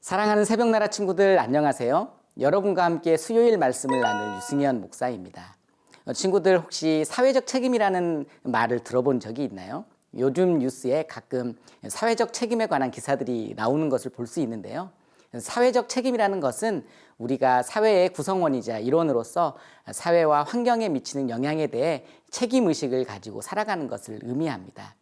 사랑하는 새벽나라 친구들 안녕하세요. 여러분과 함께 수요일 말씀을 나눌 유승현 목사입니다. 친구들 혹시 사회적 책임이라는 말을 들어본 적이 있나요? 요즘 뉴스에 가끔 사회적 책임에 관한 기사들이 나오는 것을 볼 수 있는데요. 사회적 책임이라는 것은 우리가 사회의 구성원이자 일원으로서 사회와 환경에 미치는 영향에 대해 책임의식을 가지고 살아가는 것을 의미합니다.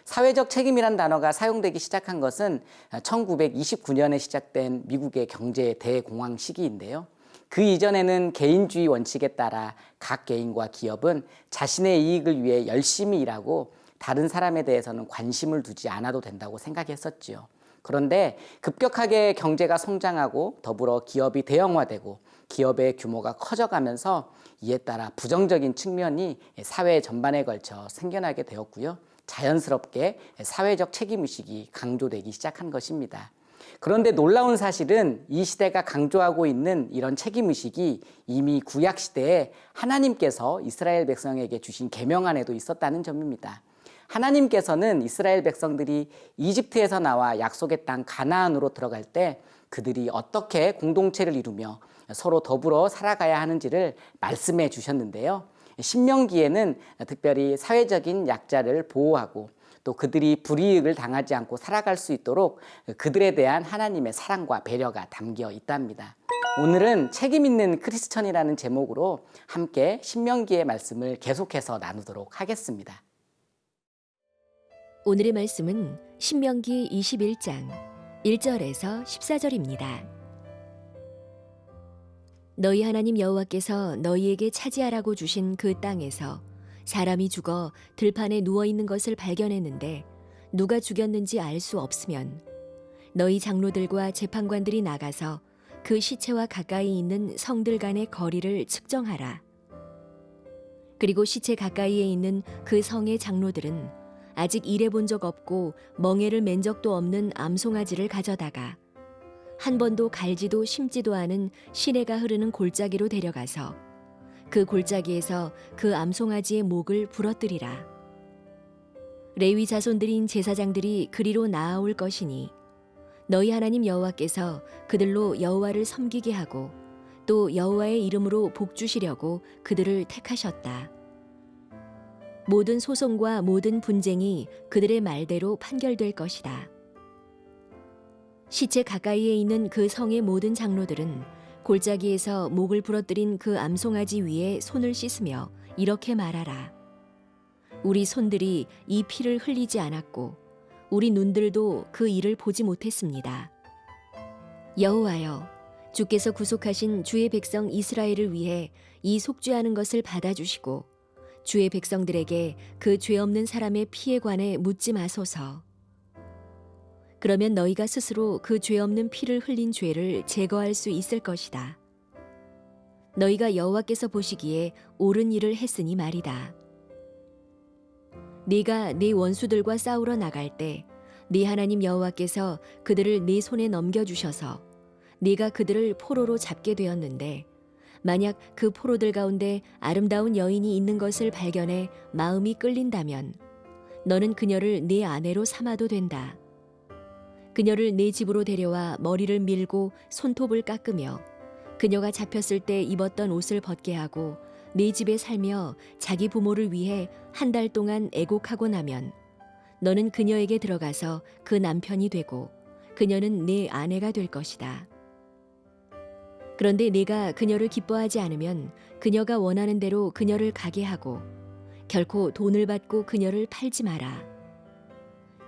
사회적 책임이란 단어가 사용되기 시작한 것은 1929년에 시작된 미국의 경제 대공황 시기인데요. 그 이전에는 개인주의 원칙에 따라 각 개인과 기업은 자신의 이익을 위해 열심히 일하고 다른 사람에 대해서는 관심을 두지 않아도 된다고 생각했었지요. 그런데 급격하게 경제가 성장하고 더불어 기업이 대형화되고 기업의 규모가 커져가면서 이에 따라 부정적인 측면이 사회 전반에 걸쳐 생겨나게 되었고요. 자연스럽게 사회적 책임의식이 강조되기 시작한 것입니다. 그런데 놀라운 사실은 이 시대가 강조하고 있는 이런 책임의식이 이미 구약시대에 하나님께서 이스라엘 백성에게 주신 계명 안에도 있었다는 점입니다. 하나님께서는 이스라엘 백성들이 이집트에서 나와 약속의 땅 가나안으로 들어갈 때 그들이 어떻게 공동체를 이루며 서로 더불어 살아가야 하는지를 말씀해 주셨는데요. 신명기에는 특별히 사회적인 약자를 보호하고 또 그들이 불이익을 당하지 않고 살아갈 수 있도록 그들에 대한 하나님의 사랑과 배려가 담겨 있답니다. 오늘은 책임 있는 크리스천이라는 제목으로 함께 신명기의 말씀을 계속해서 나누도록 하겠습니다. 오늘의 말씀은 신명기 21장 1절에서 14절입니다. 너희 하나님 여호와께서 너희에게 차지하라고 주신 그 땅에서 사람이 죽어 들판에 누워있는 것을 발견했는데 누가 죽였는지 알 수 없으면 너희 장로들과 재판관들이 나가서 그 시체와 가까이 있는 성들 간의 거리를 측정하라. 그리고 시체 가까이에 있는 그 성의 장로들은 아직 일해본 적 없고 멍에를 맨 적도 없는 암송아지를 가져다가 한 번도 갈지도 심지도 않은 시내가 흐르는 골짜기로 데려가서 그 골짜기에서 그 암송아지의 목을 부러뜨리라. 레위 자손들인 제사장들이 그리로 나아올 것이니 너희 하나님 여호와께서 그들로 여호와를 섬기게 하고 또 여호와의 이름으로 복 주시려고 그들을 택하셨다. 모든 소송과 모든 분쟁이 그들의 말대로 판결될 것이다. 시체 가까이에 있는 그 성의 모든 장로들은 골짜기에서 목을 부러뜨린 그 암송아지 위에 손을 씻으며 이렇게 말하라. 우리 손들이 이 피를 흘리지 않았고 우리 눈들도 그 일을 보지 못했습니다. 여호와여, 주께서 구속하신 주의 백성 이스라엘을 위해 이 속죄하는 것을 받아주시고 주의 백성들에게 그 죄 없는 사람의 피에 관해 묻지 마소서. 그러면 너희가 스스로 그 죄 없는 피를 흘린 죄를 제거할 수 있을 것이다. 너희가 여호와께서 보시기에 옳은 일을 했으니 말이다. 네가 네 원수들과 싸우러 나갈 때 네 하나님 여호와께서 그들을 네 손에 넘겨주셔서 네가 그들을 포로로 잡게 되었는데 만약 그 포로들 가운데 아름다운 여인이 있는 것을 발견해 마음이 끌린다면 너는 그녀를 네 아내로 삼아도 된다. 그녀를 네 집으로 데려와 머리를 밀고 손톱을 깎으며 그녀가 잡혔을 때 입었던 옷을 벗게 하고 네 집에 살며 자기 부모를 위해 한 달 동안 애곡하고 나면 너는 그녀에게 들어가서 그 남편이 되고 그녀는 네 아내가 될 것이다. 그런데 네가 그녀를 기뻐하지 않으면 그녀가 원하는 대로 그녀를 가게 하고 결코 돈을 받고 그녀를 팔지 마라.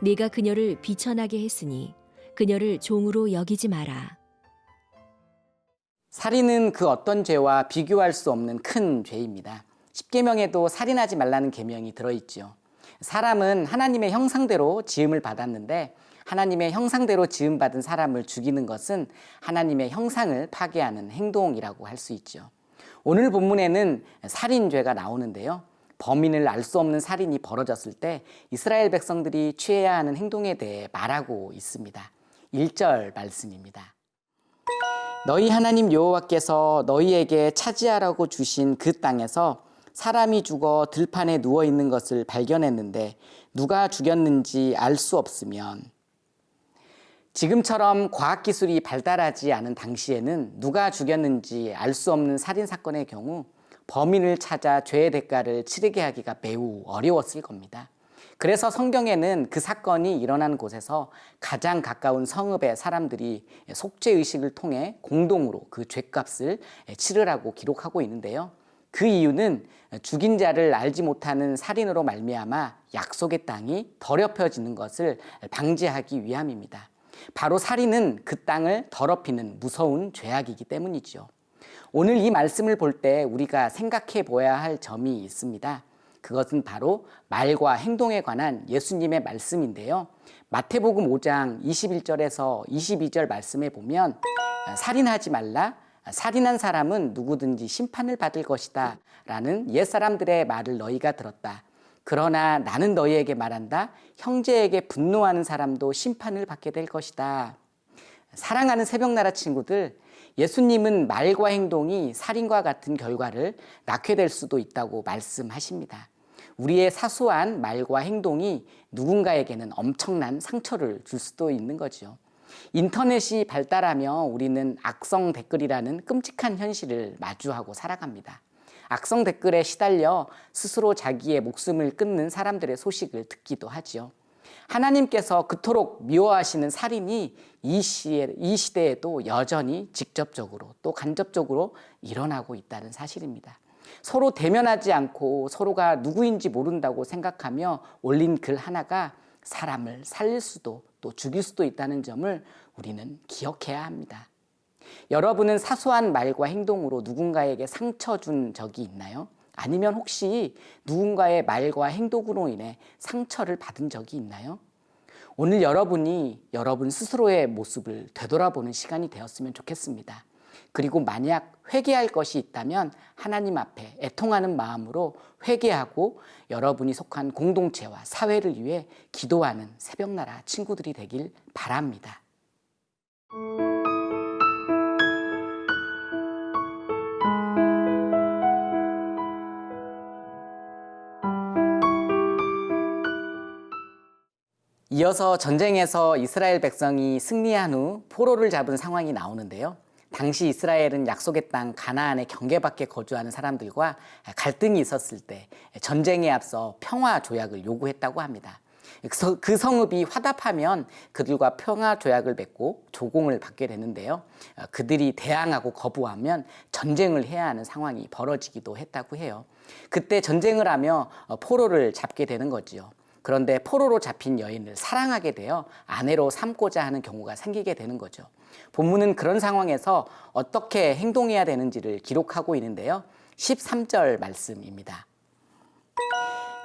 네가 그녀를 비천하게 했으니 그녀를 종으로 여기지 마라. 살인은 그 어떤 죄와 비교할 수 없는 큰 죄입니다. 십계명에도 살인하지 말라는 계명이 들어있죠. 사람은 하나님의 형상대로 지음을 받았는데 하나님의 형상대로 지음받은 사람을 죽이는 것은 하나님의 형상을 파괴하는 행동이라고 할 수 있죠. 오늘 본문에는 살인죄가 나오는데요. 범인을 알 수 없는 살인이 벌어졌을 때 이스라엘 백성들이 취해야 하는 행동에 대해 말하고 있습니다. 1절 말씀입니다. 너희 하나님 여호와께서 너희에게 차지하라고 주신 그 땅에서 사람이 죽어 들판에 누워 있는 것을 발견했는데 누가 죽였는지 알 수 없으면 지금처럼 과학기술이 발달하지 않은 당시에는 누가 죽였는지 알 수 없는 살인사건의 경우 범인을 찾아 죄의 대가를 치르게 하기가 매우 어려웠을 겁니다. 그래서 성경에는 그 사건이 일어난 곳에서 가장 가까운 성읍의 사람들이 속죄의식을 통해 공동으로 그 죄값을 치르라고 기록하고 있는데요. 그 이유는 죽인 자를 알지 못하는 살인으로 말미암아 약속의 땅이 더럽혀지는 것을 방지하기 위함입니다. 바로 살인은 그 땅을 더럽히는 무서운 죄악이기 때문이죠. 오늘 이 말씀을 볼 때 우리가 생각해 보아야 할 점이 있습니다. 그것은 바로 말과 행동에 관한 예수님의 말씀인데요. 마태복음 5장 21절에서 22절 말씀에 보면 살인하지 말라, 살인한 사람은 누구든지 심판을 받을 것이다 라는 옛사람들의 말을 너희가 들었다. 그러나 나는 너희에게 말한다. 형제에게 분노하는 사람도 심판을 받게 될 것이다. 사랑하는 새벽나라 친구들, 예수님은 말과 행동이 살인과 같은 결과를 낳게 될 수도 있다고 말씀하십니다. 우리의 사소한 말과 행동이 누군가에게는 엄청난 상처를 줄 수도 있는 거죠. 인터넷이 발달하며 우리는 악성 댓글이라는 끔찍한 현실을 마주하고 살아갑니다. 악성 댓글에 시달려 스스로 자기의 목숨을 끊는 사람들의 소식을 듣기도 하지요. 하나님께서 그토록 미워하시는 살인이 이 시대에도 여전히 직접적으로 또 간접적으로 일어나고 있다는 사실입니다. 서로 대면하지 않고 서로가 누구인지 모른다고 생각하며 올린 글 하나가 사람을 살릴 수도 또 죽일 수도 있다는 점을 우리는 기억해야 합니다. 여러분은 사소한 말과 행동으로 누군가에게 상처 준 적이 있나요? 아니면 혹시 누군가의 말과 행동으로 인해 상처를 받은 적이 있나요? 오늘 여러분이 여러분 스스로의 모습을 되돌아보는 시간이 되었으면 좋겠습니다. 그리고 만약 회개할 것이 있다면 하나님 앞에 애통하는 마음으로 회개하고 여러분이 속한 공동체와 사회를 위해 기도하는 새벽나라 친구들이 되길 바랍니다. 이어서 전쟁에서 이스라엘 백성이 승리한 후 포로를 잡은 상황이 나오는데요. 당시 이스라엘은 약속의 땅 가나안의 경계 밖에 거주하는 사람들과 갈등이 있었을 때 전쟁에 앞서 평화 조약을 요구했다고 합니다. 그 성읍이 화답하면 그들과 평화 조약을 맺고 조공을 받게 되는데요. 그들이 대항하고 거부하면 전쟁을 해야 하는 상황이 벌어지기도 했다고 해요. 그때 전쟁을 하며 포로를 잡게 되는 거지요. 그런데 포로로 잡힌 여인을 사랑하게 되어 아내로 삼고자 하는 경우가 생기게 되는 거죠. 본문은 그런 상황에서 어떻게 행동해야 되는지를 기록하고 있는데요. 13절 말씀입니다.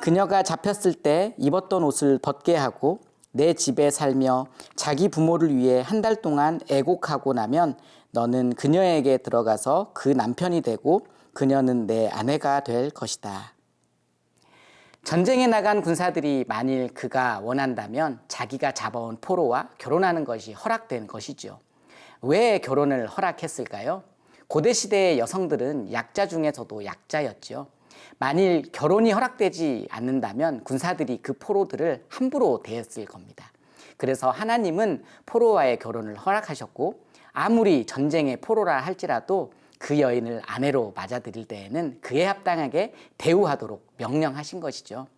그녀가 잡혔을 때 입었던 옷을 벗게 하고 내 집에 살며 자기 부모를 위해 한 달 동안 애곡하고 나면 너는 그녀에게 들어가서 그 남편이 되고 그녀는 내 아내가 될 것이다. 전쟁에 나간 군사들이 만일 그가 원한다면 자기가 잡아온 포로와 결혼하는 것이 허락된 것이죠. 왜 결혼을 허락했을까요? 고대 시대의 여성들은 약자 중에서도 약자였죠. 만일 결혼이 허락되지 않는다면 군사들이 그 포로들을 함부로 대했을 겁니다. 그래서 하나님은 포로와의 결혼을 허락하셨고 아무리 전쟁의 포로라 할지라도 그 여인을 아내로 맞아들일 때에는 그에 합당하게 대우하도록 명령하신 것이죠.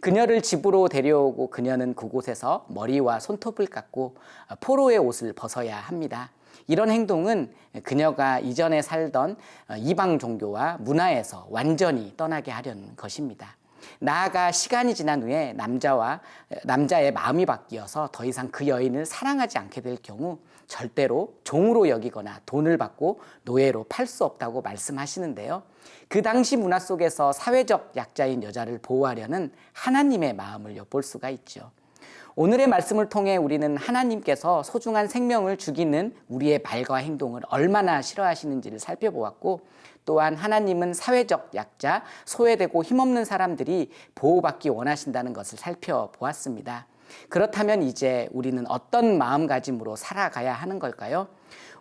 그녀를 집으로 데려오고 그녀는 그곳에서 머리와 손톱을 깎고 포로의 옷을 벗어야 합니다. 이런 행동은 그녀가 이전에 살던 이방 종교와 문화에서 완전히 떠나게 하려는 것입니다. 나아가 시간이 지난 후에 남자의 마음이 바뀌어서 더 이상 그 여인을 사랑하지 않게 될 경우 절대로 종으로 여기거나 돈을 받고 노예로 팔 수 없다고 말씀하시는데요. 그 당시 문화 속에서 사회적 약자인 여자를 보호하려는 하나님의 마음을 엿볼 수가 있죠. 오늘의 말씀을 통해 우리는 하나님께서 소중한 생명을 죽이는 우리의 말과 행동을 얼마나 싫어하시는지를 살펴보았고, 또한 하나님은 사회적 약자, 소외되고 힘없는 사람들이 보호받기 원하신다는 것을 살펴보았습니다. 그렇다면 이제 우리는 어떤 마음가짐으로 살아가야 하는 걸까요?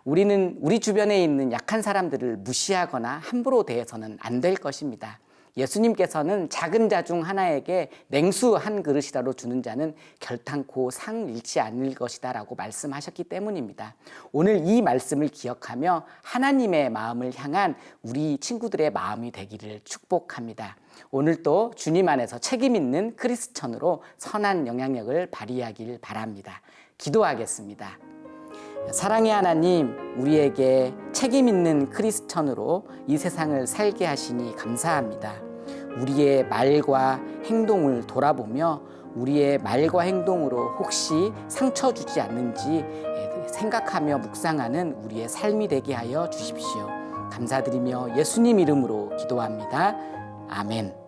우리는 우리 주변에 있는 약한 사람들을 무시하거나 함부로 대해서는 안 될 것입니다. 예수님께서는 작은 자 중 하나에게 냉수 한 그릇이라도 주는 자는 결탄코 상 잃지 않을 것이다 라고 말씀하셨기 때문입니다. 오늘 이 말씀을 기억하며 하나님의 마음을 향한 우리 친구들의 마음이 되기를 축복합니다. 오늘도 주님 안에서 책임 있는 크리스천으로 선한 영향력을 발휘하길 바랍니다. 기도하겠습니다. 사랑의 하나님, 우리에게 책임 있는 크리스천으로 이 세상을 살게 하시니 감사합니다. 우리의 말과 행동을 돌아보며 우리의 말과 행동으로 혹시 상처 주지 않는지 생각하며 묵상하는 우리의 삶이 되게 하여 주십시오. 감사드리며 예수님 이름으로 기도합니다. 아멘.